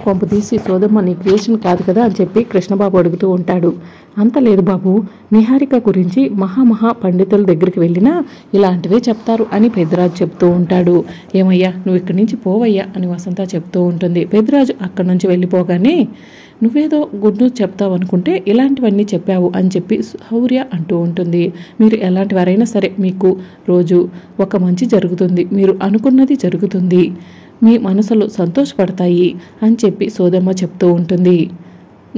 కొంపదీసి సోదమ్మ నీ క్రియేషన్ కాదు కదా అని చెప్పి కృష్ణబాబు అడుగుతూ ఉంటాడు. అంత లేదు బాబు, నిహారిక గురించి మహా పండితుల దగ్గరికి వెళ్ళినా ఇలాంటివే చెప్తారు అని పెద్దరాజు చెప్తూ ఉంటాడు. ఏమయ్యా నువ్వు ఇక్కడి నుంచి పోవయ్యా అని వసంత చెప్తూ ఉంటుంది. పెద్దరాజు అక్కడి నుంచి వెళ్ళిపోగానే నువ్వేదో గుడ్ న్యూస్ చెప్తావు అనుకుంటే ఇలాంటివన్నీ చెప్పావు అని చెప్పి శౌర్య అంటూ ఉంటుంది. మీరు ఎలాంటి వారైనా సరే మీకు రోజు ఒక మంచి జరుగుతుంది, మీరు అనుకున్నది జరుగుతుంది, మీ మనసులు సంతోషపడతాయి అని చెప్పి సోదమ్మ చెప్తూ ఉంటుంది.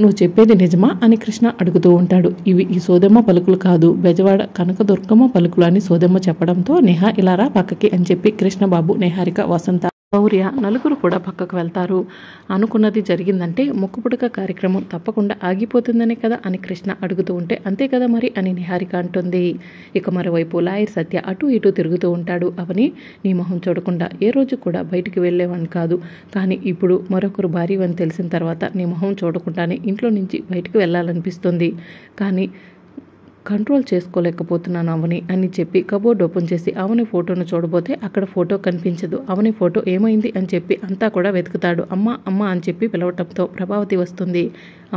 నువ్వు చెప్పేది నిజమా అని కృష్ణ అడుగుతూ ఉంటాడు. ఇవి ఈ సోదమ్మ పలుకులు కాదు, బెజవాడ కనకదుర్గమ్మ పలుకులు అని సోదమ్మ చెప్పడంతో నేహా ఇలా రా పక్కకి అని చెప్పి కృష్ణబాబు, నిహారిక, వసంత, శౌర్య నలుగురు కూడా పక్కకు వెళ్తారు. అనుకున్నది జరిగిందంటే ముక్కుపుడక కార్యక్రమం తప్పకుండా ఆగిపోతుందనే కదా అని కృష్ణ అడుగుతూ ఉంటే అంతే కదా మరి అని నిహారిక అంటుంది. ఇక మరోవైపు లాయర్ సత్య అటు ఇటు తిరుగుతూ ఉంటాడు. అవని నీ మొహం చూడకుండా ఏ రోజు కూడా బయటికి వెళ్ళేవాడిని కాదు, కానీ ఇప్పుడు మరొకరు భార్య అని తెలిసిన తర్వాత నీ మొహం చూడకుండానే ఇంట్లో నుంచి బయటికి వెళ్ళాలనిపిస్తుంది, కానీ కంట్రోల్ చేసుకోలేకపోతున్నాను అవని అని చెప్పి కబోర్డ్ ఓపెన్ చేసి అవని ఫోటోను చూడబోతే అక్కడ ఫోటో కనిపించదు. అవని ఫోటో ఏమైంది అని చెప్పి అంతా కూడా వెతుకుతాడు. అమ్మ అమ్మ అని చెప్పి పిలవటంతో ప్రభావతి వస్తుంది.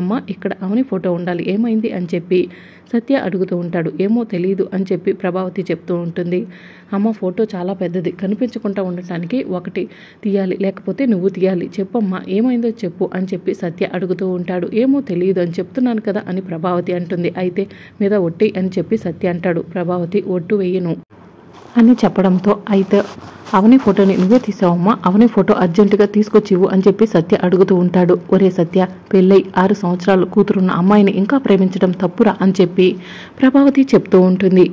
అమ్మ ఇక్కడ అవని ఫోటో ఉండాలి, ఏమైంది అని చెప్పి సత్య అడుగుతూ ఉంటాడు. ఏమో తెలియదు అని చెప్పి ప్రభావతి చెప్తూ ఉంటుంది. అమ్మ ఫోటో చాలా పెద్దది, కనిపించకుండా ఉండటానికి ఒకటి తీయాలి, లేకపోతే నువ్వు తీయాలి, చెప్పమ్మా ఏమైందో చెప్పు అని చెప్పి సత్య అడుగుతూ ఉంటాడు. ఏమో తెలియదు అని చెప్తున్నాను కదా అని ప్రభావతి అంటుంది. అయితే మీద ఒట్టి అని చెప్పి సత్య అంటాడు. ప్రభావతి ఒట్టు వేయను అని చెప్పడంతో అయితే అవని ఫోటోని నువ్వే తీసావమ్మా, అవని ఫోటో అర్జెంటుగా తీసుకొచ్చివు అని చెప్పి సత్య అడుగుతూ ఉంటాడు. ఒరే సత్య, పెళ్ళై 6 సంవత్సరాలు కూతురున్న అమ్మాయిని ఇంకా ప్రేమించడం తప్పురా అని చెప్పి ప్రభావతి చెప్తూ ఉంటుంది.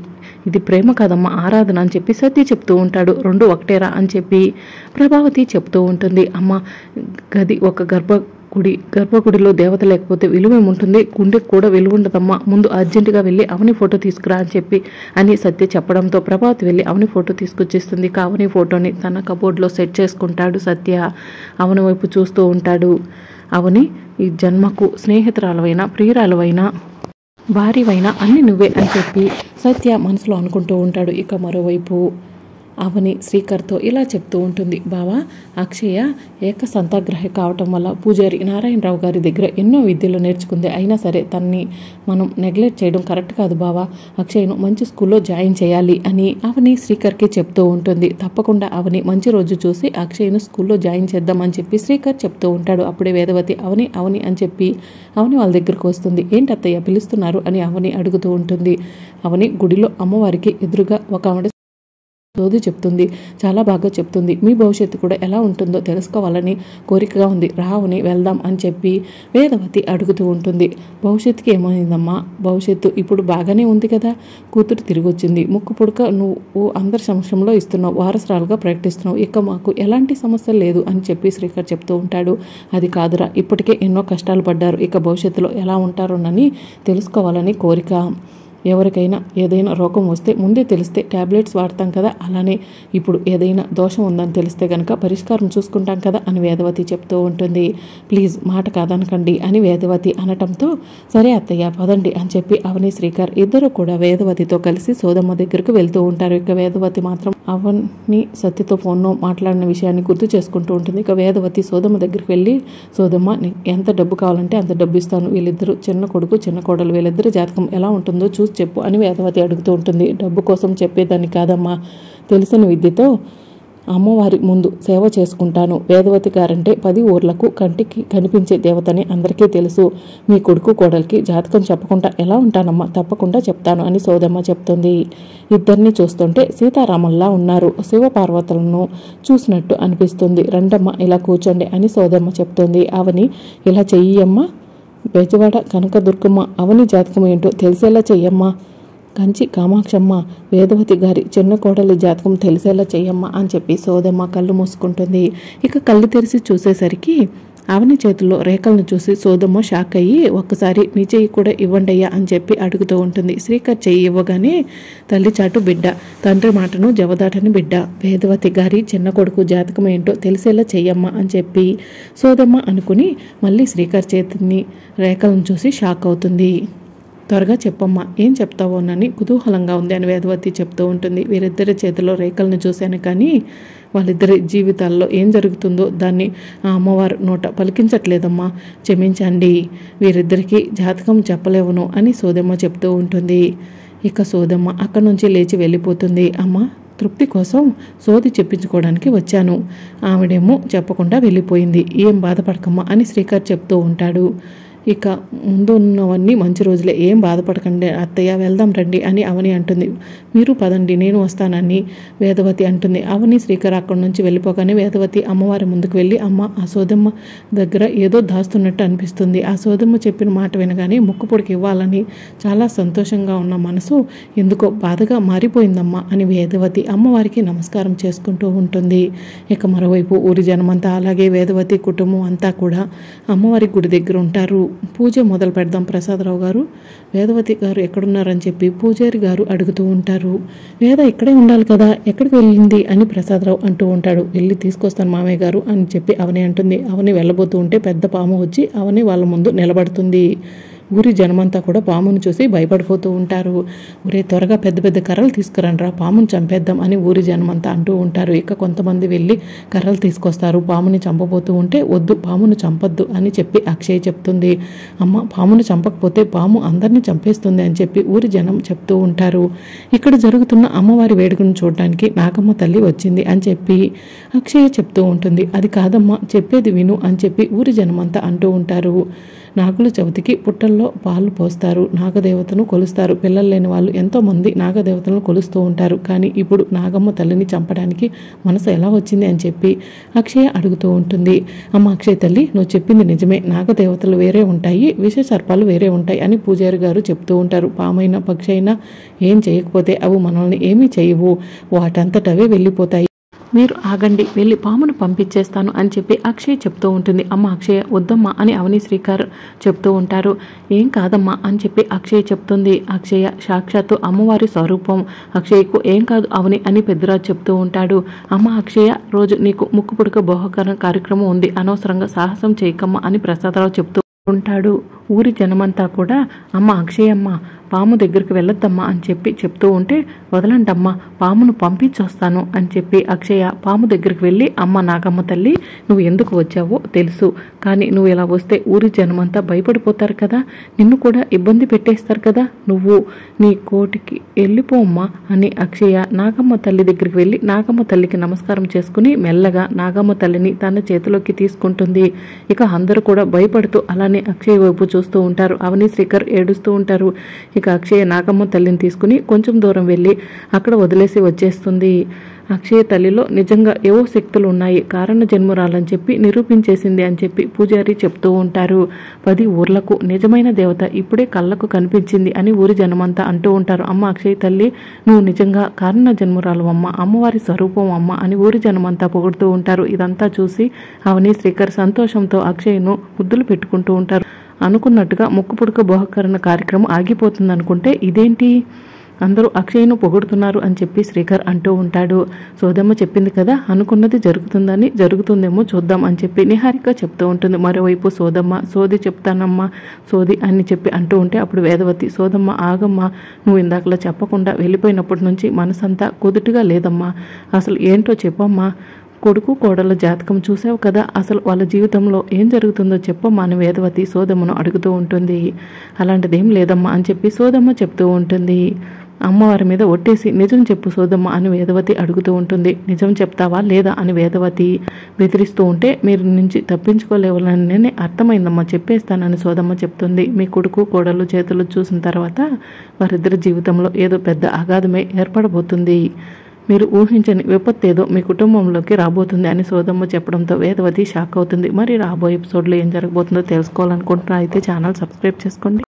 ఇది ప్రేమ కాదమ్మా, ఆరాధన అని చెప్పి సత్య చెప్తూ ఉంటాడు. 2 ఒకటేరా అని చెప్పి ప్రభావతి చెప్తూ ఉంటుంది. అమ్మ గది ఒక గర్భగుడిలో దేవత లేకపోతే విలువేముంటుంది, గుండెకు కూడా విలువ ఉండదమ్మా, ముందు అర్జెంటుగా వెళ్ళి అవని ఫోటో తీసుకురా అని చెప్పి అని సత్య చెప్పడంతో ప్రభావతి వెళ్ళి అవని ఫోటో తీసుకొచ్చేస్తుంది. అవని ఫోటోని తన కబోర్డ్లో సెట్ చేసుకుంటాడు సత్య. అవని వైపు చూస్తూ ఉంటాడు. అవని ఈ జన్మకు స్నేహితురాలవైనా ప్రియురాలవైనా భార్యవైనా అన్ని నువ్వే అని చెప్పి సత్య మనసులో అనుకుంటూ ఉంటాడు. ఇక మరోవైపు అవని శ్రీకర్తో ఇలా చెప్తూ ఉంటుంది. బావా, అక్షయ ఏకసంతాగ్రహి కావటం వల్ల పూజారి నారాయణరావు గారి దగ్గర ఎన్నో విద్యలు నేర్చుకుంది, అయినా సరే తనని మనం నెగ్లెక్ట్ చేయడం కరెక్ట్ కాదు బావా, అక్షయను మంచి స్కూల్లో జాయిన్ చేయాలి అని అవని శ్రీకర్కి చెప్తూ ఉంటుంది. తప్పకుండా అవని మంచి రోజు చూసి అక్షయను స్కూల్లో జాయిన్ చేద్దామని చెప్పి శ్రీకర్ చెప్తూ ఉంటాడు. అప్పుడే వేదవతి అవని అవని అని చెప్పి అవని వాళ్ళ దగ్గరకు వస్తుంది. ఏంటి అత్తయ్య పిలుస్తున్నారు అని అవని అడుగుతూ ఉంటుంది. అవని గుడిలో అమ్మవారికి ఎదురుగా ఒక ఆవిడ సోది చెప్తుంది, చాలా బాగా చెప్తుంది, మీ భవిష్యత్తు కూడా ఎలా ఉంటుందో తెలుసుకోవాలని కోరికగా ఉంది, రావుని వెళ్దాం అని చెప్పి వేదవతి అడుగుతూ ఉంటుంది. భవిష్యత్తుకి ఏమైందమ్మా, భవిష్యత్తు ఇప్పుడు బాగానే ఉంది కదా, కూతురు తిరిగి వచ్చింది, ముక్కు పుడక నువ్వు అందరి సమక్షంలో ఇస్తున్నావు, వారసురాలుగా ప్రకటిస్తున్నావు, ఇక మాకు ఎలాంటి సమస్య లేదు అని చెప్పి శ్రీకర్ చెప్తూ ఉంటాడు. అది కాదురా, ఇప్పటికే ఎన్నో కష్టాలు పడ్డారు, ఇక భవిష్యత్తులో ఎలా ఉంటారోనని తెలుసుకోవాలని కోరిక. ఎవరికైనా ఏదైనా రోగం వస్తే ముందే తెలిస్తే ట్యాబ్లెట్స్ వాడతాం కదా, అలానే ఇప్పుడు ఏదైనా దోషం ఉందని తెలిస్తే కనుక పరిష్కారం చూసుకుంటాం కదా అని వేదవతి చెప్తూ ఉంటుంది. ప్లీజ్ మాట కాదనకండి అని వేదవతి అనటంతో సరే అత్తయ్య పదండి అని చెప్పి అవని శ్రీకర్ ఇద్దరు కూడా వేదవతితో కలిసి సోదమ్మ దగ్గరకు వెళ్తూ ఉంటారు. ఇక వేదవతి మాత్రం అవని సత్యతో ఫోన్లో మాట్లాడిన విషయాన్ని గుర్తు చేసుకుంటూ ఉంటుంది. ఇక వేదవతి సోదమ్మ దగ్గరికి వెళ్ళి, సోదమ్మ ఎంత డబ్బు కావాలంటే అంత డబ్బు ఇస్తాను, వీళ్ళిద్దరూ చిన్న కొడుకు చిన్న కోడలు, వీళ్ళిద్దరి జాతకం ఎలా ఉంటుందో చూసి చెప్పు అని వేదవతి అడుగుతూ ఉంటుంది. డబ్బు కోసం చెప్పేదాన్ని కాదమ్మా, తెలిసిన విద్యతో అమ్మవారి ముందు సేవ చేసుకుంటాను. వేదవతి గారంటే 10 ఊర్లకు కంటికి కనిపించే దేవతని అందరికీ తెలుసు, మీ కొడుకు కోడలికి జాతకం చెప్పకుండా ఎలా ఉంటానమ్మా, తప్పకుండా చెప్తాను అని సోదమ్మ చెప్తుంది. ఇద్దరిని చూస్తుంటే సీతారాముల్లా ఉన్నారు, శివపార్వతులను చూసినట్టు అనిపిస్తుంది, రండమ్మ ఇలా కూర్చోండి అని సోదమ్మ చెప్తుంది. అవని ఇలా చెయ్యమ్మ, బెజవాడ కనకదుర్గమ్మ అవని జాతకం ఏంటో తెలిసేలా చెయ్యమ్మా, కంచి కామాక్షమ్మ వేదవతి గారి చిన్న కోడలి జాతకం తెలిసేలా చెయ్యమ్మా అని చెప్పి సోదమ్మ కళ్ళు మూసుకుంటుంది. ఇక కళ్ళు తెరిచి చూసేసరికి అవని చేతుల్లో రేఖలను చూసి సోదమ్మ షాక్ అయ్యి, ఒక్కసారి నీ చెయ్యి కూడా ఇవ్వండి అయ్యా అని చెప్పి అడుగుతూ ఉంటుంది. శ్రీకర్ చెయ్యి ఇవ్వగానే తల్లి చాటు బిడ్డ, తండ్రి మాటను జవదాటని బిడ్డ, వేదవతి గారి చిన్న కొడుకు జాతకం ఏంటో తెలిసేలా చెయ్యమ్మా అని చెప్పి సోదమ్మ అనుకుని మళ్ళీ శ్రీకర్ చేతిని రేఖలను చూసి షాక్ అవుతుంది. త్వరగా చెప్పమ్మా, ఏం చెప్తావోనని కుతూహలంగా ఉంది అని వేదవతి చెప్తూ ఉంటుంది. వీరిద్దరి చేతిలో రేఖలను చూశాను, కానీ వాళ్ళిద్దరి జీవితాల్లో ఏం జరుగుతుందో దాన్ని ఆ అమ్మవారు నోట పలికించట్లేదమ్మా, క్షమించండి, వీరిద్దరికీ జాతకం చెప్పలేవును అని సోదమ్మ చెప్తూ ఉంటుంది. ఇక సోదమ్మ అక్కడి నుంచి లేచి వెళ్ళిపోతుంది. అమ్మ, తృప్తి కోసం సోది చెప్పించుకోవడానికి వచ్చాను, ఆవిడేమో చెప్పకుండా వెళ్ళిపోయింది, ఏం బాధపడకమ్మా అని శ్రీకర్ చెప్తూ ఉంటాడు. ఇక ముందు ఉన్నవన్నీ మంచి రోజులే, ఏం బాధపడకండి అత్తయ్య, వెళ్దాం రండి అని అవని అంటుంది. మీరు పదండి, నేను వస్తానని వేదవతి అంటుంది. అవని శ్రీకర్ అక్కడి నుంచి వెళ్ళిపోగానే వేదవతి అమ్మవారి ముందుకు వెళ్ళి, అమ్మ, ఆ సోదమ్మ దగ్గర ఏదో దాస్తున్నట్టు అనిపిస్తుంది. ఆ సోదమ్మ చెప్పిన మాట వినగానే ముక్కుపొడికి ఇవ్వాలని చాలా సంతోషంగా ఉన్న మనసు ఎందుకో బాధగా మారిపోయిందమ్మా అని వేదవతి అమ్మవారికి నమస్కారం చేసుకుంటూ ఉంటుంది. ఇక మరోవైపు ఊరి జనమంతా అలాగే వేదవతి కుటుంబం అంతా కూడా అమ్మవారి గుడి దగ్గర ఉంటారు. పూజ మొదలు పెడదాం ప్రసాదరావు గారు, వేదవతి గారు ఎక్కడున్నారని చెప్పి పూజారి గారు అడుగుతూ ఉంటారు. వేద ఇక్కడే ఉండాలి కదా, ఎక్కడికి వెళ్ళింది అని ప్రసాదరావు అంటూ ఉంటాడు. వెళ్ళి తీసుకొస్తాను మామయ్య గారు అని చెప్పి అవని అంటుంది. అవని వెళ్ళబోతూ ఉంటే పెద్ద పాము వచ్చి అవని వాళ్ళ ముందు నిలబడుతుంది. ఊరి జనమంతా కూడా పామును చూసి భయపడిపోతూ ఉంటారు. ఊరే త్వరగా పెద్ద పెద్ద కర్రలు తీసుకురండ్రా, పాముని చంపేద్దాం అని ఊరి జనమంతా అంటూ ఉంటారు. ఇక కొంతమంది వెళ్ళి కర్రలు తీసుకొస్తారు. పాముని చంపబోతూ ఉంటే వద్దు, పామును చంపొద్దు అని చెప్పి అక్షయ్ చెప్తుంది. అమ్మ, పామును చంపకపోతే పాము అందరినీ చంపేస్తుంది అని చెప్పి ఊరి జనం చెప్తూ ఉంటారు. ఇక్కడ జరుగుతున్న అమ్మవారి వేడుకను చూడడానికి నాగమ్మ తల్లి వచ్చింది అని చెప్పి అక్షయ్ చెప్తూ ఉంటుంది. అది కాదమ్మా, చెప్పేది విను అని చెప్పి ఊరి జనమంతా అంటూ ఉంటారు. నాగుల చవితికి పుట్టల్లో పాలు పోస్తారు, నాగదేవతను కొలుస్తారు. పిల్లలు లేని వాళ్ళు ఎంతోమంది నాగదేవతలను కొలుస్తూ ఉంటారు. కానీ ఇప్పుడు నాగమ్మ తల్లిని చంపడానికి మనసు ఎలా వచ్చింది అని చెప్పి అక్షయ అడుగుతూ ఉంటుంది. అమ్మ అక్షయ తల్లి, నువ్వు చెప్పింది నిజమే, నాగదేవతలు వేరే ఉంటాయి, విష సర్పాలు వేరే ఉంటాయి అని పూజారి గారు చెప్తూ ఉంటారు. పామైనా పక్షి అయినా ఏం చేయకపోతే అవి మనల్ని ఏమీ చేయవు, వాటంతటవే వెళ్ళిపోతాయి, మీరు ఆగండి, వెళ్ళి పామును పంపించేస్తాను అని చెప్పి అక్షయ్ చెప్తూ ఉంటుంది. అమ్మ అక్షయ, వద్దమ్మా అని అవని శ్రీకర్ చెప్తూ ఉంటారు. ఏం కాదమ్మా అని చెప్పి అక్షయ్ చెప్తుంది. అక్షయ సాక్షాత్తు అమ్మవారి స్వరూపం, అక్షయ్కు ఏం కాదు అవని అని పెద్దరాజు చెప్తూ ఉంటాడు. అమ్మ అక్షయ, రోజు నీకు ముక్కు పుడక బోహకరణ కార్యక్రమం ఉంది, అనవసరంగా సాహసం చేయకమ్మా అని ప్రసాదరావు చెప్తూ ఉంటాడు. ఊరి జనమంతా కూడా అమ్మ అక్షయమ్మ, పాము దగ్గరికి వెళ్ళొద్దమ్మా అని చెప్పి చెప్తూ ఉంటే, వదలంటమ్మా, పామును పంపించొస్తాను అని చెప్పి అక్షయ పాము దగ్గరికి వెళ్ళి, అమ్మ నాగమ్మ తల్లి, నువ్వు ఎందుకు వచ్చావో తెలుసు, కానీ నువ్వు ఇలా వస్తే ఊరి జనమంతా భయపడిపోతారు కదా, నిన్ను కూడా ఇబ్బంది పెట్టేస్తారు కదా, నువ్వు నీ కోటికి వెళ్ళిపోమ్మా అని అక్షయ నాగమ్మ తల్లి దగ్గరికి వెళ్ళి నాగమ్మ తల్లికి నమస్కారం చేసుకుని మెల్లగా నాగమ్మ తల్లిని తన చేతిలోకి తీసుకుంటుంది. ఇక అందరూ కూడా భయపడుతూ అలానే అక్షయ్ వైపు చూస్తూ ఉంటారు. అవని శ్రీకర్ ఏడుస్తూ ఉంటారు. ఇక అక్షయ నాగమ్మ తల్లిని తీసుకుని కొంచెం దూరం వెళ్ళి అక్కడ వదిలేసి వచ్చేస్తుంది. అక్షయ తల్లిలో నిజంగా ఏవో శక్తులు ఉన్నాయి, కారణ జన్మురాలని చెప్పి నిరూపించేసింది అని చెప్పి పూజారి చెప్తూ ఉంటారు. 10 ఊర్లకు నిజమైన దేవత ఇప్పుడే కళ్ళకు కనిపించింది అని ఊరి జనమంతా అంటూ ఉంటారు. అమ్మ అక్షయ తల్లి, నువ్వు నిజంగా కారణ జన్మురాలు అమ్మ, అమ్మవారి స్వరూపం అమ్మ అని ఊరి జనమంతా పొగుడుతూ ఉంటారు. ఇదంతా చూసి అవని శ్రీకర్ సంతోషంతో అక్షయ్ను ముద్దులు పెట్టుకుంటూ ఉంటారు. అనుకున్నట్టుగా ముక్కు పుడక బోహకరణ కార్యక్రమం ఆగిపోతుంది అనుకుంటే ఇదేంటి, అందరూ అక్షయ్ను పొగుడుతున్నారు అని చెప్పి శ్రీకర్ అంటూ ఉంటాడు. సోదమ్మ చెప్పింది కదా, అనుకున్నది జరుగుతుందని, జరుగుతుందేమో చూద్దాం అని చెప్పి నిహారిక చెప్తూ ఉంటుంది. మరోవైపు సోదమ్మ, సోది చెప్తానమ్మా సోది అని చెప్పి అంటూ ఉంటే అప్పుడు వేదవతి, సోదమ్మ ఆగమ్మా, నువ్వు ఇందాకలా చెప్పకుండా వెళ్ళిపోయినప్పటి నుంచి మనసంతా కుదుటిగా లేదమ్మా, అసలు ఏంటో చెప్పమ్మా, కొడుకు కోడల జాతకం చూసావు కదా, అసలు వాళ్ళ జీవితంలో ఏం జరుగుతుందో చెప్పమ్మా అని వేదవతి సోదమ్మను అడుగుతూ ఉంటుంది. అలాంటిదేం లేదమ్మా అని చెప్పి సోదమ్మ చెప్తూ ఉంటుంది. అమ్మవారి మీద ఒట్టేసి నిజం చెప్పు సోదమ్మ అని వేదవతి అడుగుతూ ఉంటుంది. నిజం చెప్తావా లేదా అని వేదవతి బెదిరిస్తూ ఉంటే, మీరు నుంచి తప్పించుకోలేవాలని అర్థమైందమ్మా, చెప్పేస్తానని సోదమ్మ చెప్తుంది. మీ కొడుకు కోడలు చేతులు చూసిన తర్వాత వారిద్దరి జీవితంలో ఏదో పెద్ద అగాధమే ఏర్పడబోతుంది, మీరు ఊహించని విపత్తు ఏదో మీ కుటుంబంలోకి రాబోతుంది అని సోదమ్మ చెప్పడంతో వేదవతి షాక్ అవుతుంది. మరి రాబోయే ఎపిసోడ్లో ఏం జరగబోతుందో తెలుసుకోవాలనుకుంటున్నా అయితే ఛానల్ సబ్స్క్రైబ్ చేసుకోండి.